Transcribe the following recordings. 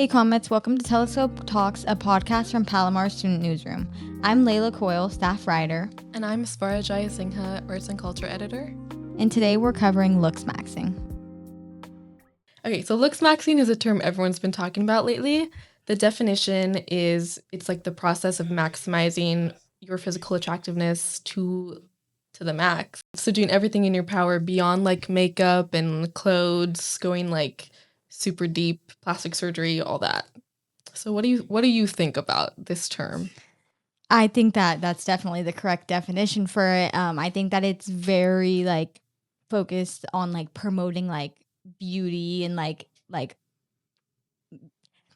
Hey Comets, welcome to Telescope Talks, a podcast from Palomar Student Newsroom. I'm Layla, Coyle, staff writer. And I'm Svara, Jayasinghe, arts and culture editor. And today we're covering Looksmaxxing. Okay, so Looksmaxxing is a term everyone's been talking about lately. The definition is it's like the process of maximizing your physical attractiveness to the max. So doing everything in your power beyond like makeup and clothes, going like super deep, plastic surgery, all that. So what do you think about this term? I think that that's definitely the correct definition for it. I think that it's very like focused on like promoting like beauty and like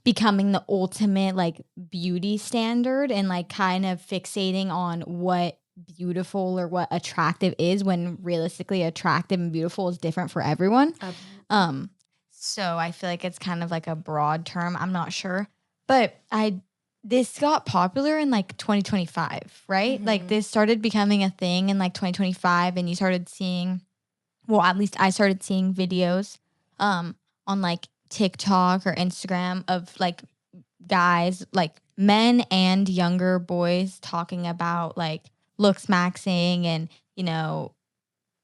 becoming the ultimate like beauty standard and like kind of fixating on what beautiful or what attractive is, when realistically attractive and beautiful is different for everyone. Absolutely. So I feel like it's kind of like a broad term. I'm not sure. But this got popular in like 2025, right? Mm-hmm. Like this started becoming a thing in like 2025, and you started seeing, well, at least I started seeing videos on like TikTok or Instagram of like guys, like men and younger boys, talking about like Looksmaxxing and, you know,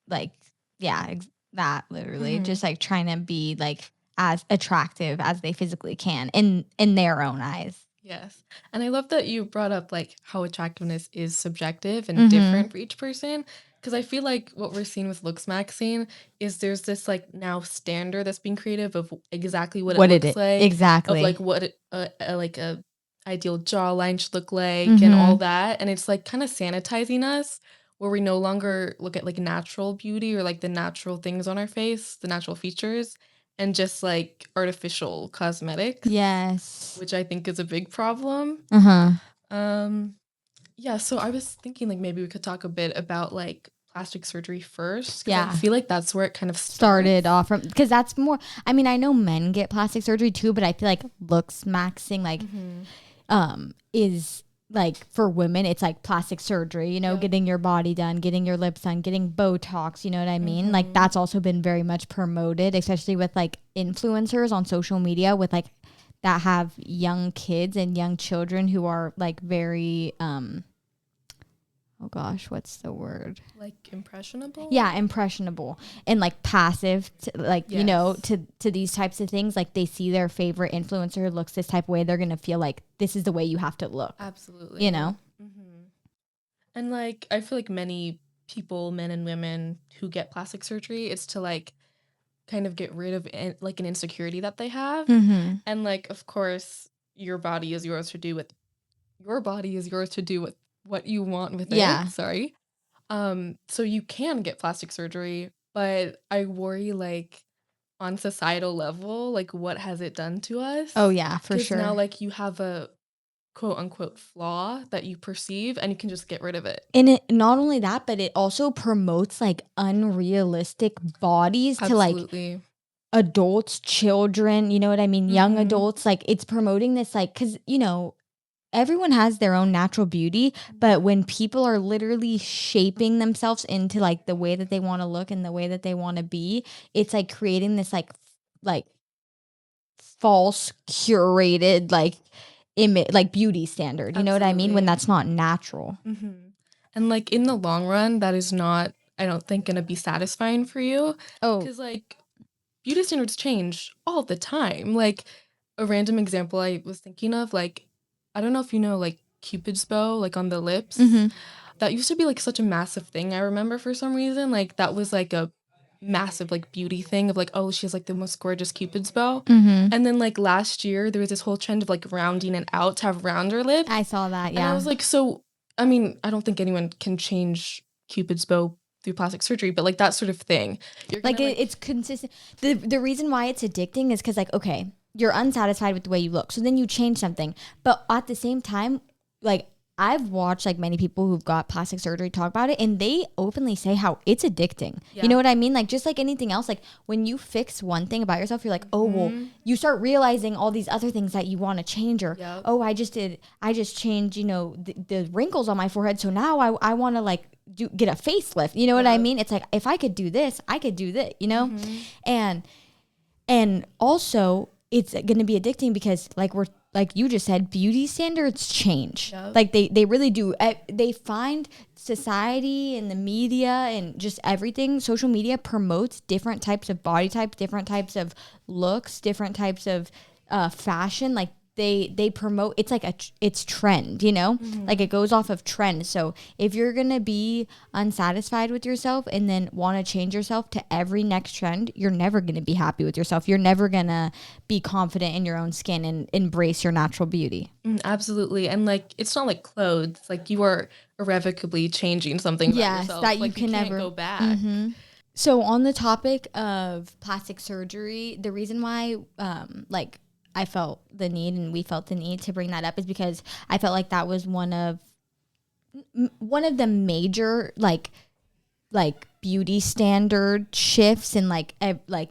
like, yeah, that literally just like trying to be like as attractive as they physically can in their own eyes. Yes. And I love that you brought up like how attractiveness is subjective and different for each person. Because I feel like what we're seeing with Looksmaxxing is there's this like now standard that's being creative of exactly what it looks like. Exactly. Of like what like a ideal jawline should look like and all that. And it's like kind of sanitizing us, where we no longer look at like natural beauty or like the natural things on our face, the natural features, and just like artificial cosmetics. Yes. Which I think is a big problem. Yeah, so I was thinking like maybe we could talk a bit about like plastic surgery first. Yeah. I feel like that's where it kind of started off from, because that's more, I mean, I know men get plastic surgery too, but I feel like Looksmaxxing like is like for women, it's like plastic surgery, you know, getting your body done, getting your lips done, getting Botox, you know what I mean? Like that's also been very much promoted, especially with like influencers on social media with like that have young kids and young children who are like very oh gosh, what's the word? Like impressionable? Yeah, impressionable and like passive to, like, you know, to these types of things. Like they see their favorite influencer looks this type of way, they're going to feel like this is the way you have to look. Absolutely. You know? And like, I feel like many people, men and women who get plastic surgery, it's to like kind of get rid of like an insecurity that they have. And like, of course, your body is yours to do with what you want with it. Sorry. So you can get plastic surgery, but I worry like on societal level, like what has it done to us? Oh yeah, for sure. Now like you have a quote unquote flaw that you perceive and you can just get rid of it. And it not only that, but it also promotes like unrealistic bodies to like adults, children, you know what I mean? Young adults, like it's promoting this like, because, you know, everyone has their own natural beauty, but when people are literally shaping themselves into like the way that they want to look and the way that they want to be, it's like creating this like false curated like image, like beauty standard. You know what I mean? When that's not natural. And like in the long run, that is not, I don't think, gonna be satisfying for you. Oh, because like beauty standards change all the time. Like a random example I was thinking of, like, I don't know if you know, like Cupid's bow, like on the lips. That used to be like such a massive thing. I remember for some reason, like that was like a massive like beauty thing of like, oh, she has like the most gorgeous Cupid's bow. And then like last year there was this whole trend of like rounding it out to have rounder lips. I saw that. Yeah. And I was like, so I mean, I don't think anyone can change Cupid's bow through plastic surgery, but like that sort of thing. Like it's consistent. The reason why it's addicting is because like, okay, you're unsatisfied with the way you look, so then you change something, but at the same time, like I've watched like many people who've got plastic surgery talk about it, and they openly say how it's addicting. You know what I mean? Like just like anything else, like when you fix one thing about yourself, you're like, oh well, you start realizing all these other things that you want to change, or oh, I just changed, you know, the wrinkles on my forehead, so now I want to like get a facelift. You know what I mean? It's like, if I could do this, I could do that, you know? And also it's going to be addicting because like you just said, beauty standards change. Yep. Like they really do. They find society and the media and just everything. Social media promotes different types of body types, different types of looks, different types of fashion. Like they promote, it's like it's trend, you know, like it goes off of trend. So if you're gonna be unsatisfied with yourself and then want to change yourself to every next trend, you're never gonna be happy with yourself. You're never gonna be confident in your own skin and embrace your natural beauty. Absolutely. And like, it's not like clothes, like you are irrevocably changing something about yourself. That you like, can you can't never go back. So on the topic of plastic surgery, the reason why like I felt the need and we felt the need to bring that up is because I felt like that was one of the major like beauty standard shifts, and like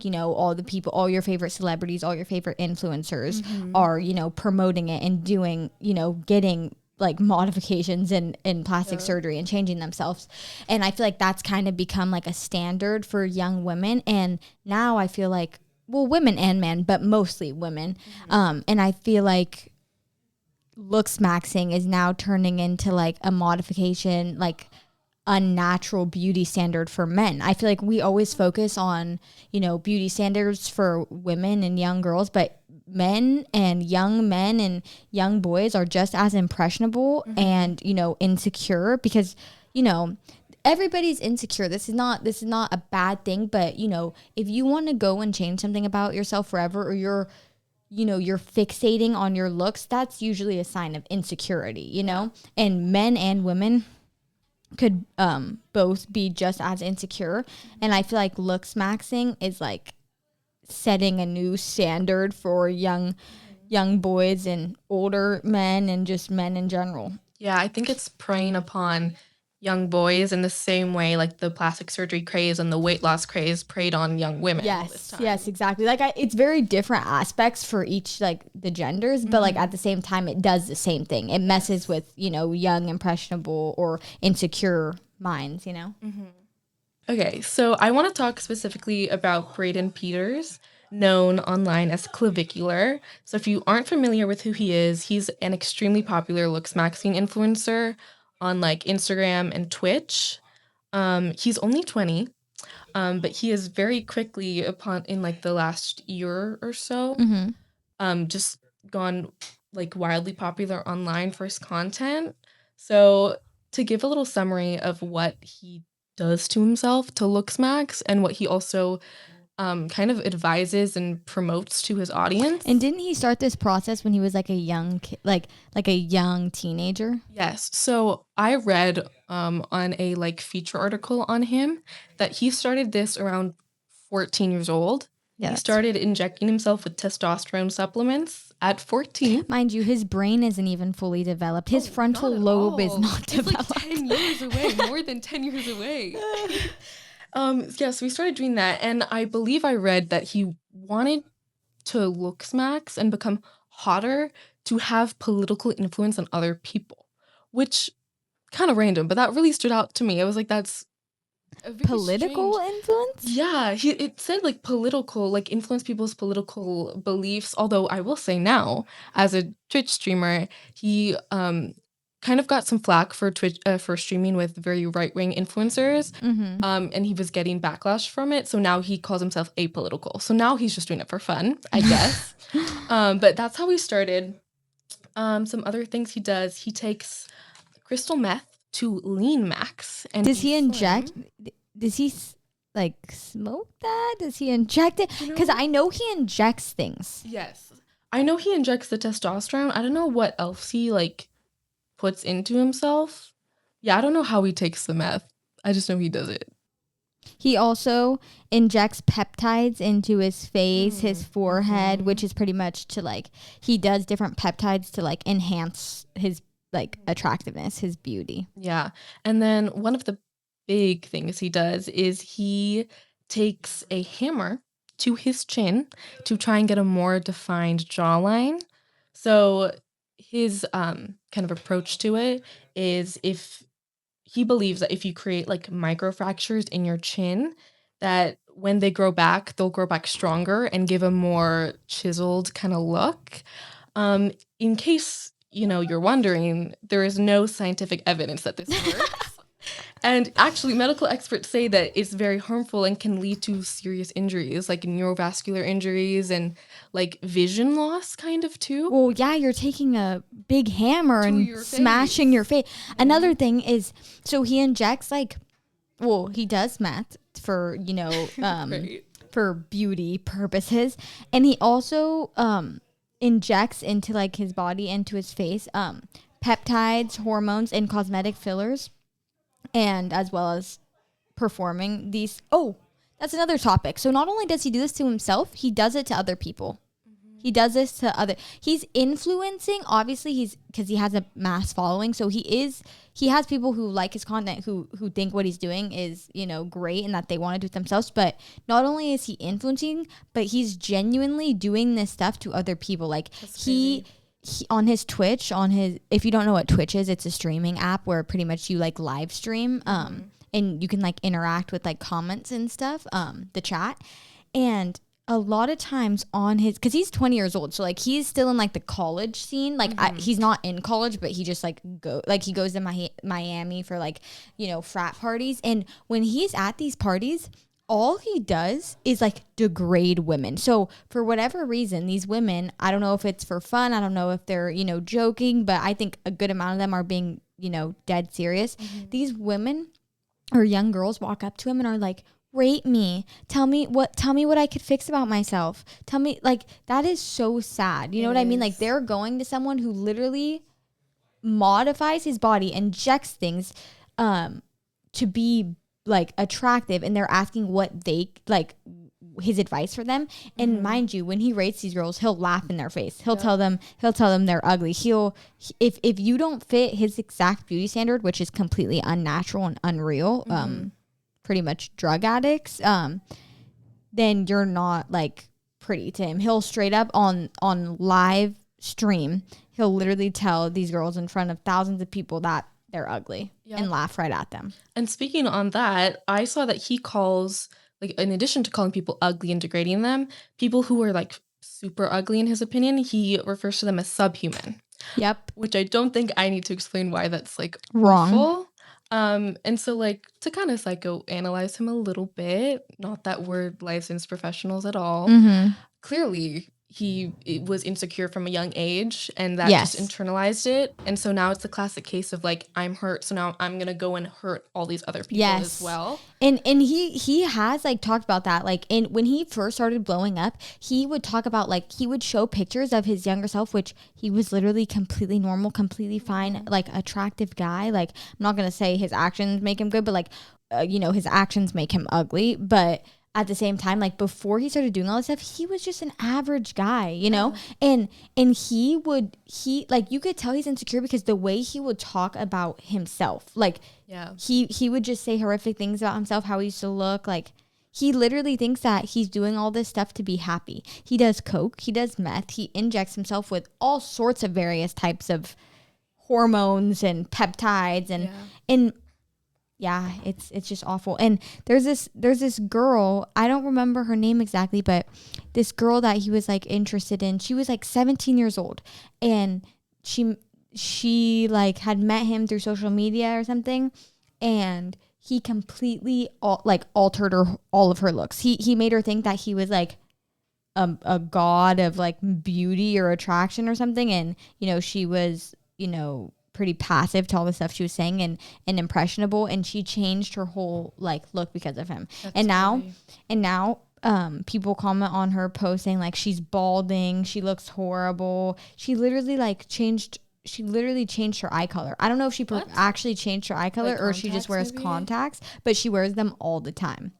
you know, all the people, all your favorite celebrities, all your favorite influencers are, you know, promoting it and doing, you know, getting like modifications in plastic surgery and changing themselves. And I feel like that's kind of become like a standard for young women. And now I feel like, well, women and men, but mostly women. And I feel like Looksmaxxing is now turning into like a modification, like unnatural beauty standard for men. I feel like we always focus on, you know, beauty standards for women and young girls, but men and young boys are just as impressionable and, you know, insecure because, you know, everybody's insecure. This is not a bad thing, but you know, if you want to go and change something about yourself forever, or you're fixating on your looks, that's usually a sign of insecurity, you know? And men and women could both be just as insecure. And I feel like Looksmaxxing is like setting a new standard for young boys and older men and just men in general. Yeah, I think it's preying upon young boys in the same way like the plastic surgery craze and the weight loss craze preyed on young women all this time. Yes, exactly. Like it's very different aspects for each, like the genders, but like at the same time, it does the same thing. It messes with, you know, young, impressionable or insecure minds, you know? Okay, so I want to talk specifically about Braden Peters, known online as Clavicular. So if you aren't familiar with who he is, he's an extremely popular Looksmaxxing influencer on like Instagram and Twitch. He's only 20, but he has very quickly in like the last year or so, just gone like wildly popular online for his content. So to give a little summary of what he does to himself to Looksmax and what he also kind of advises and promotes to his audience. And didn't he start this process when he was like a young like a young teenager? Yes. So I read on a like feature article on him that he started this around 14 years old. Yeah, he started injecting himself with testosterone supplements at 14. Mind you, his brain isn't even fully developed. His frontal lobe is not developed. It's like 10 years away, more than 10 years away. So we started doing that, and I believe I read that he wanted to Looksmax and become hotter to have political influence on other people, which kind of random, but that really stood out to me. I was like, that's political influence? Yeah, it said like political, like influence people's political beliefs. Although I will say now, as a Twitch streamer, he kind of got some flack for Twitch for streaming with very right-wing influencers, and he was getting backlash from it. So now he calls himself apolitical. So now he's just doing it for fun, I guess. But that's how he started. Some other things he does: he takes crystal meth to lean max, and does he inject? Does he like smoke that? Does he inject it? Because I know he injects things. Yes, I know he injects the testosterone. I don't know what else he like puts into himself. Yeah, I don't know how he takes the meth. I just know he does it. He also injects peptides into his face, his forehead, which is pretty much to like, he does different peptides to like enhance his like attractiveness, his beauty. Yeah. And then one of the big things he does is he takes a hammer to his chin to try and get a more defined jawline. So his kind of approach to it is if he believes that if you create like microfractures in your chin, that when they grow back, they'll grow back stronger and give a more chiseled kind of look. In case, you're wondering, there is no scientific evidence that this works. And actually, medical experts say that it's very harmful and can lead to serious injuries, like neurovascular injuries and like vision loss kind of too. Well, yeah, you're taking a big hammer and smashing your face. Mm-hmm. Another thing is, so he injects he does meth for, right. for beauty purposes. And he also injects into like his body, into his face, peptides, hormones, and cosmetic fillers. And as well as performing these. Oh, that's another topic. So not only does he do this to himself, he does it to other people. Mm-hmm. He does this to he's influencing, obviously because he has a mass following. So he has people who like his content, who think what he's doing is, great and that they want to do it themselves. But not only is he influencing, but he's genuinely doing this stuff to other people. Like he on his Twitch, if you don't know what Twitch is, it's a streaming app where pretty much you like live stream, and you can like interact with like comments and stuff, the chat. And a lot of times cause he's 20 years old. So like he's still in like the college scene. Like he's not in college, but he just he goes to Miami for like, frat parties. And when he's at these parties, all he does is like degrade women. So for whatever reason, these women, I don't know if it's for fun. I don't know if they're, joking, but I think a good amount of them are being, dead serious. Mm-hmm. These women or young girls walk up to him and are like, rate me. Tell me what I could fix about myself. Tell me, like, that is so sad. You know what I mean? Like they're going to someone who literally modifies his body, injects things, to be like attractive, and they're asking what they like his advice for them. And mind you, when he rates these girls, he'll laugh in their face. He'll tell them they're ugly. If you don't fit his exact beauty standard, which is completely unnatural and unreal, pretty much drug addicts, then you're not like pretty to him. He'll straight up on live stream, he'll literally tell these girls in front of thousands of people that they're ugly and laugh right at them. And speaking on that, I saw that he calls, like, in addition to calling people ugly and degrading them, people who are like super ugly in his opinion, he refers to them as subhuman. Yep. Which I don't think I need to explain why that's like wrong. Awful. And so like to kind of psychoanalyze him a little bit, not that we're licensed professionals at all. Mm-hmm. Clearly he was insecure from a young age, and that just internalized it. And so now it's the classic case of like, I'm hurt, so now I'm gonna go and hurt all these other people as well. And he has like talked about that. Like when he first started blowing up, he would talk about like, he would show pictures of his younger self, which he was literally completely normal, completely fine, like attractive guy. Like I'm not gonna say his actions make him good, but like his actions make him ugly. But at the same time, like before he started doing all this stuff, he was just an average guy, and he like, you could tell he's insecure because the way he would talk about himself, like he would just say horrific things about himself, how he used to look. Like he literally thinks that he's doing all this stuff to be happy. He does coke, he does meth, he injects himself with all sorts of various types of hormones and peptides and yeah, it's just awful. And there's this girl, I don't remember her name exactly, but this girl that he was like interested in, she was like 17 years old, and she like had met him through social media or something, and he completely altered all of her looks. He made her think that he was like a god of like beauty or attraction or something, and she was pretty passive to all the stuff she was saying, and impressionable, and she changed her whole like look because of him. And now people comment on her post saying like, she's balding, she looks horrible. She literally changed her eye color. I don't know if she actually changed her eye color, like, or she just wears contacts, but she wears them all the time.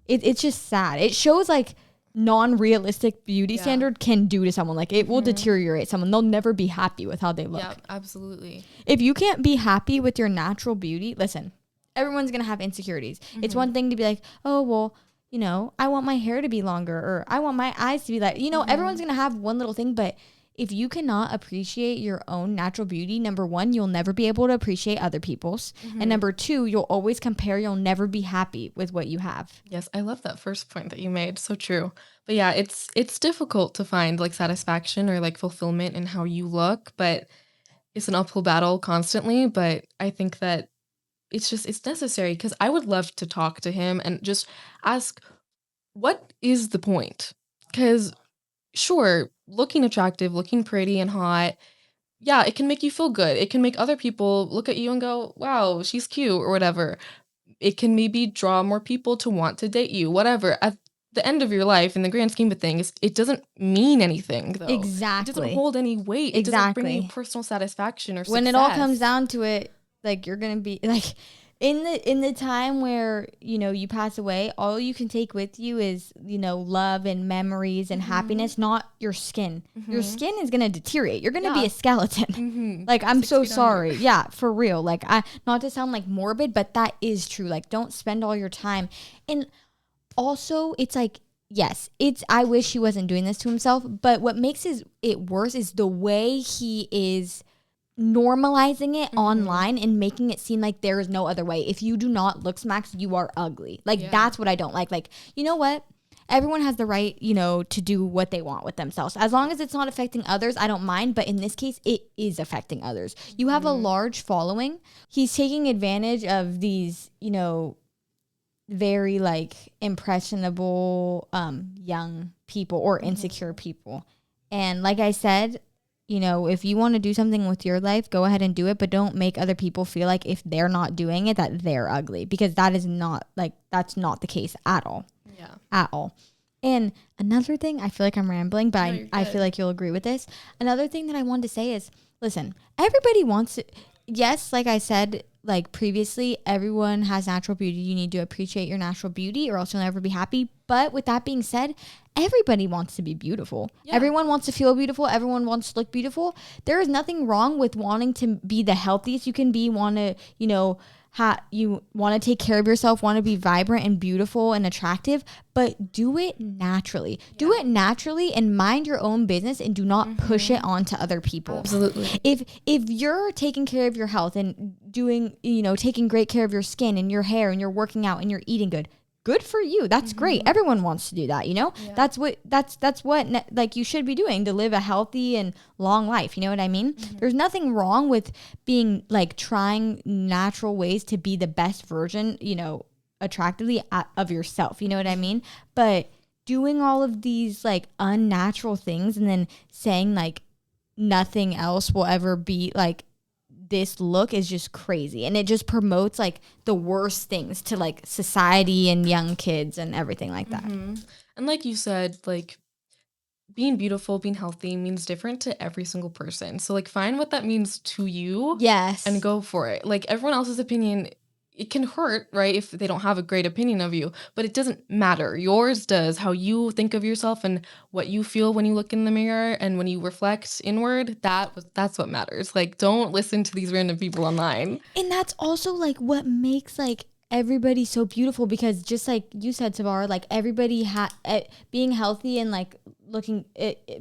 It's just sad. It shows like non-realistic beauty standard can do to someone. Like it will deteriorate someone. They'll never be happy with how they look. Yeah, absolutely. If you can't be happy with your natural beauty, listen, everyone's gonna have insecurities. It's one thing to be like, oh well, I want my hair to be longer, or I want my eyes to be like, everyone's gonna have one little thing. But if you cannot appreciate your own natural beauty, number one, you'll never be able to appreciate other people's. And number two, you'll always compare. You'll never be happy with what you have. Yes, I love that first point that you made. So true. But yeah, it's difficult to find like satisfaction or like fulfillment in how you look, but it's an uphill battle constantly. But I think that it's necessary, because I would love to talk to him and just ask, what is the point? Because sure, looking attractive, looking pretty and hot, yeah, it can make you feel good. It can make other people look at you and go, wow, she's cute or whatever. It can maybe draw more people to want to date you, whatever. At the end of your life, in the grand scheme of things, it doesn't mean anything, though. Exactly. It doesn't hold any weight. It doesn't bring you personal satisfaction or success. When it all comes down to it, like, you're going to be, like, in the time where, you know, you pass away, all you can take with you is, you know, love and memories and happiness, not your skin. Your skin is going to deteriorate. You're going to be a skeleton. Like, I'm so sorry. Yeah, for real. Like, not to sound like morbid, but that is true. Like, don't spend all your time. And also, it's like, yes, I wish he wasn't doing this to himself, but what makes it worse is the way he is normalizing it online and making it seem like there is no other way. If you do not Looksmaxx, you are ugly. Like, that's what I don't like. Like, you know what? Everyone has the right, you know, to do what they want with themselves. As long as it's not affecting others, I don't mind. But in this case, it is affecting others. You have a large following. He's taking advantage of these, you know, very, like, impressionable young people or insecure people. And like I said, you know, if you want to do something with your life, go ahead and do it, but don't make other people feel like if they're not doing it, that they're ugly, because that is not, like, that's not the case at all. Yeah. At all. And another thing, I feel like I'm rambling, but I feel like you'll agree with this. Another thing that I wanted to say is, listen, everybody wants to, yes, like I said, like previously, everyone has natural beauty. You need to appreciate your natural beauty or else you'll never be happy. But with that being said, everybody wants to be beautiful. Yeah. Everyone wants to feel beautiful. Everyone wants to look beautiful. There is nothing wrong with wanting to be the healthiest you can be, want to, you know, you want to take care of yourself, want to be vibrant and beautiful and attractive, but do it naturally. Yeah. Do it naturally and mind your own business and do not push it onto other people. Absolutely. If you're taking care of your health and doing, you know, taking great care of your skin and your hair and you're working out and you're eating good for you. That's great. Everyone wants to do that, you know? Yeah. That's what like you should be doing to live a healthy and long life. You know what I mean? There's nothing wrong with being, like, trying natural ways to be the best version, you know, attractively of yourself. You know what I mean? But doing all of these, like, unnatural things and then saying, like, nothing else will ever be like this look is just crazy, and it just promotes, like, the worst things to, like, society and young kids and everything like that. And like you said, like, being beautiful, being healthy means different to every single person. So, like, find what that means to you. Yes. And go for it. Like, everyone else's opinion, it can hurt, right, if they don't have a great opinion of you, but it doesn't matter. Yours does. How you think of yourself and what you feel when you look in the mirror and when you reflect inward, that's what matters. Like, don't listen to these random people online. And that's also, like, what makes, like, everybody so beautiful, because just like you said, Svara, like, everybody being healthy and, like,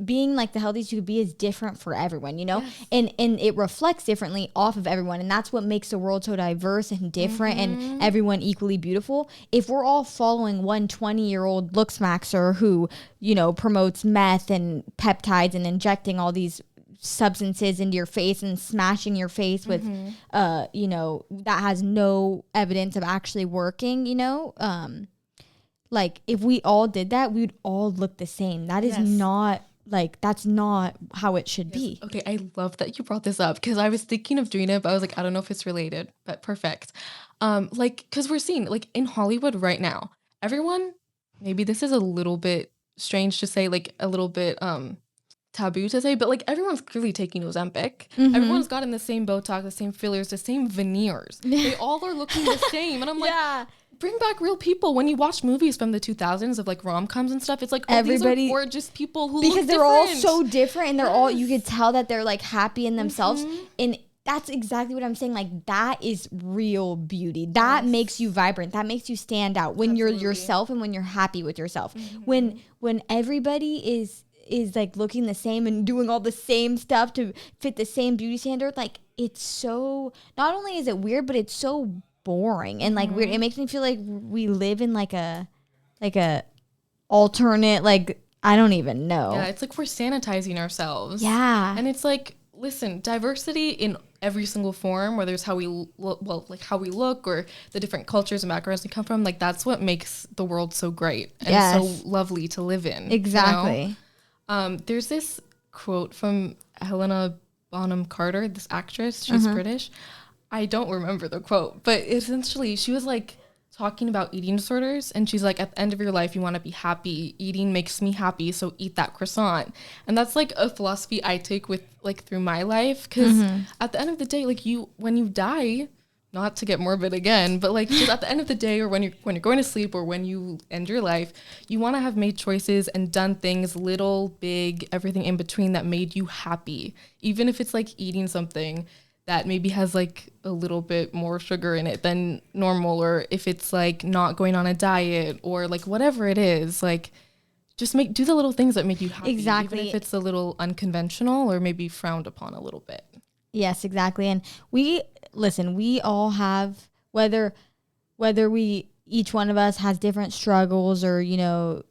being, like, the healthiest you could be is different for everyone, you know? Yes. And it reflects differently off of everyone, and that's what makes the world so diverse and different and everyone equally beautiful. If we're all following one 20-year-old Looksmaxxer who, you know, promotes meth and peptides and injecting all these substances into your face and smashing your face with you know, that has no evidence of actually working, you know, like, if we all did that, we would all look the same. That is not, like, that's not how it should be. Okay, I love that you brought this up, because I was thinking of doing it, but I was like, I don't know if it's related, but perfect. Like, because we're seeing, like, in Hollywood right now, everyone, maybe this is a little bit strange to say, like, a little bit taboo to say, but, like, everyone's clearly taking Ozempic. Everyone's gotten the same Botox, the same fillers, the same veneers. They all are looking the same, and I'm like, bring back real people. When you watch movies from the 2000s of, like, rom-coms and stuff, it's like, oh, everybody, these are gorgeous people who because look they're different. all so different, and they're all, you could tell that they're, like, happy in themselves, and that's exactly what I'm saying. Like, that is real beauty. That makes you vibrant. That makes you stand out when you're yourself and when you're happy with yourself. When everybody is is like looking the same and doing all the same stuff to fit the same beauty standard. Like, it's so, not only is it weird, but it's so boring and like weird. It makes me feel like we live in like a alternate, like, I don't even know. Yeah, it's like we're sanitizing ourselves. Yeah. And it's like, listen, diversity in every single form, whether it's how we how we look or the different cultures and backgrounds we come from, like that's what makes the world so great and so lovely to live in. Exactly. You know? There's this quote from Helena Bonham Carter, this actress. She's British. I don't remember the quote, but essentially she was like talking about eating disorders, and she's like, at the end of your life you want to be happy. Eating makes me happy, so eat that croissant. And that's like a philosophy I take with like through my life, because at the end of the day, like when you die, not to get morbid again, but like just at the end of the day, or when you're going to sleep, or when you end your life, you want to have made choices and done things, little, big, everything in between, that made you happy, even if it's like eating something that maybe has like a little bit more sugar in it than normal, or if it's like not going on a diet, or like whatever it is, like just do the little things that make you happy. Exactly. Even if it's a little unconventional or maybe frowned upon a little bit. Yes, exactly. And we all have, whether each one of us has different struggles, or, you know,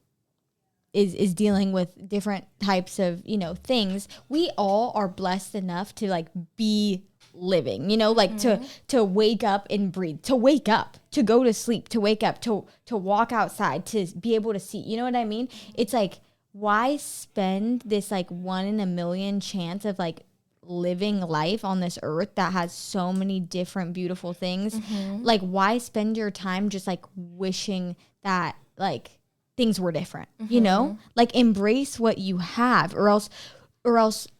is dealing with different types of, you know, things, we all are blessed enough to like be living, you know, like to wake up and breathe, to wake up, to go to sleep, to wake up, to walk outside, to be able to see, you know what I mean? It's like, why spend this like 1 in a million chance of like living life on this earth that has so many different beautiful things? Like, why spend your time just like wishing that like things were different, you know? Like, embrace what you have, or else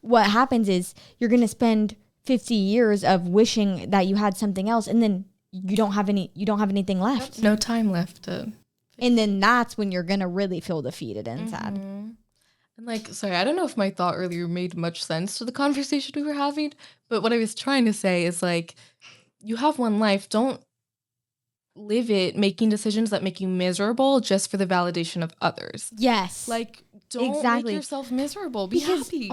what happens is you're going to spend 50 years of wishing that you had something else, and then you don't have anything left. No time left. And then that's when you're going to really feel defeated and sad. And like, sorry, I don't know if my thought earlier made much sense to the conversation we were having, but what I was trying to say is like, you have one life. Don't live it making decisions that make you miserable just for the validation of others. Yes. Like, don't make yourself miserable. Be happy.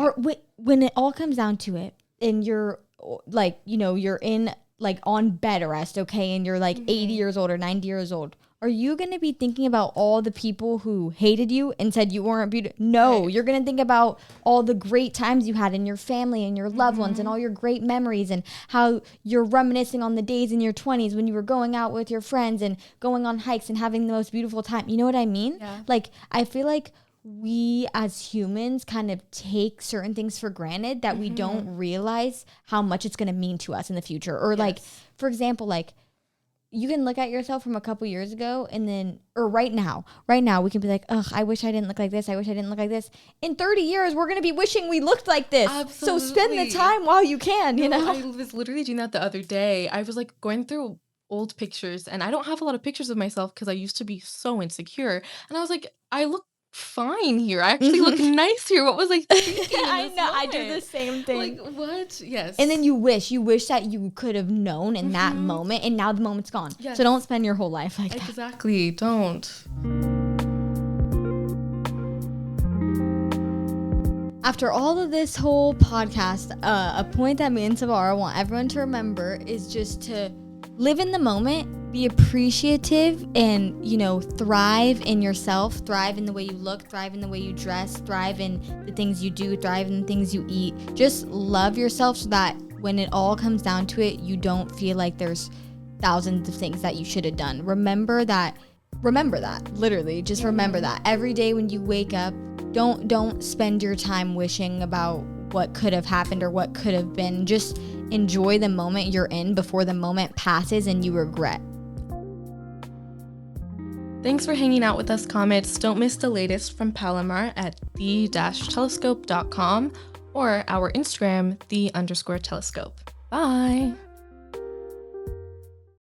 When it all comes down to it, and you're like, you know, you're in like on bed rest, okay, and you're like 80 years old or 90 years old, are you going to be thinking about all the people who hated you and said you weren't beautiful? No, you're going to think about all the great times you had in your family and your loved ones, and all your great memories, and how you're reminiscing on the days in your 20s when you were going out with your friends and going on hikes and having the most beautiful time. You know what I mean? Yeah. Like, I feel like we as humans kind of take certain things for granted that we don't realize how much it's going to mean to us in the future. Or like, for example, like, you can look at yourself from a couple years ago, and then, or right now we can be like, ugh, I wish I didn't look like this. I wish I didn't look like this. In 30 years, we're going to be wishing we looked like this. Absolutely. So spend the time while you can, you know? I was literally doing that the other day. I was like going through old pictures, and I don't have a lot of pictures of myself because I used to be so insecure. And I was like, I look fine here. I actually look nice here. What was I thinking? I know. Moment? I do the same thing. Like, what? Yes. And then you wish that you could have known in that moment, and now the moment's gone. Yes. So don't spend your whole life like that. Exactly. Don't. After all of this whole podcast, a point that me and Svara want everyone to remember is just to live in the moment, be appreciative, and, you know, thrive in yourself, thrive in the way you look, thrive in the way you dress, thrive in the things you do, thrive in the things you eat. Just love yourself so that when it all comes down to it, you don't feel like there's thousands of things that you should have done. Remember that, literally, just remember that. Every day when you wake up, don't spend your time wishing about what could have happened or what could have been. Just enjoy the moment you're in before the moment passes and you regret. Thanks for hanging out with us, Comets. Don't miss the latest from Palomar at the-telescope.com or our Instagram, the_telescope. Bye!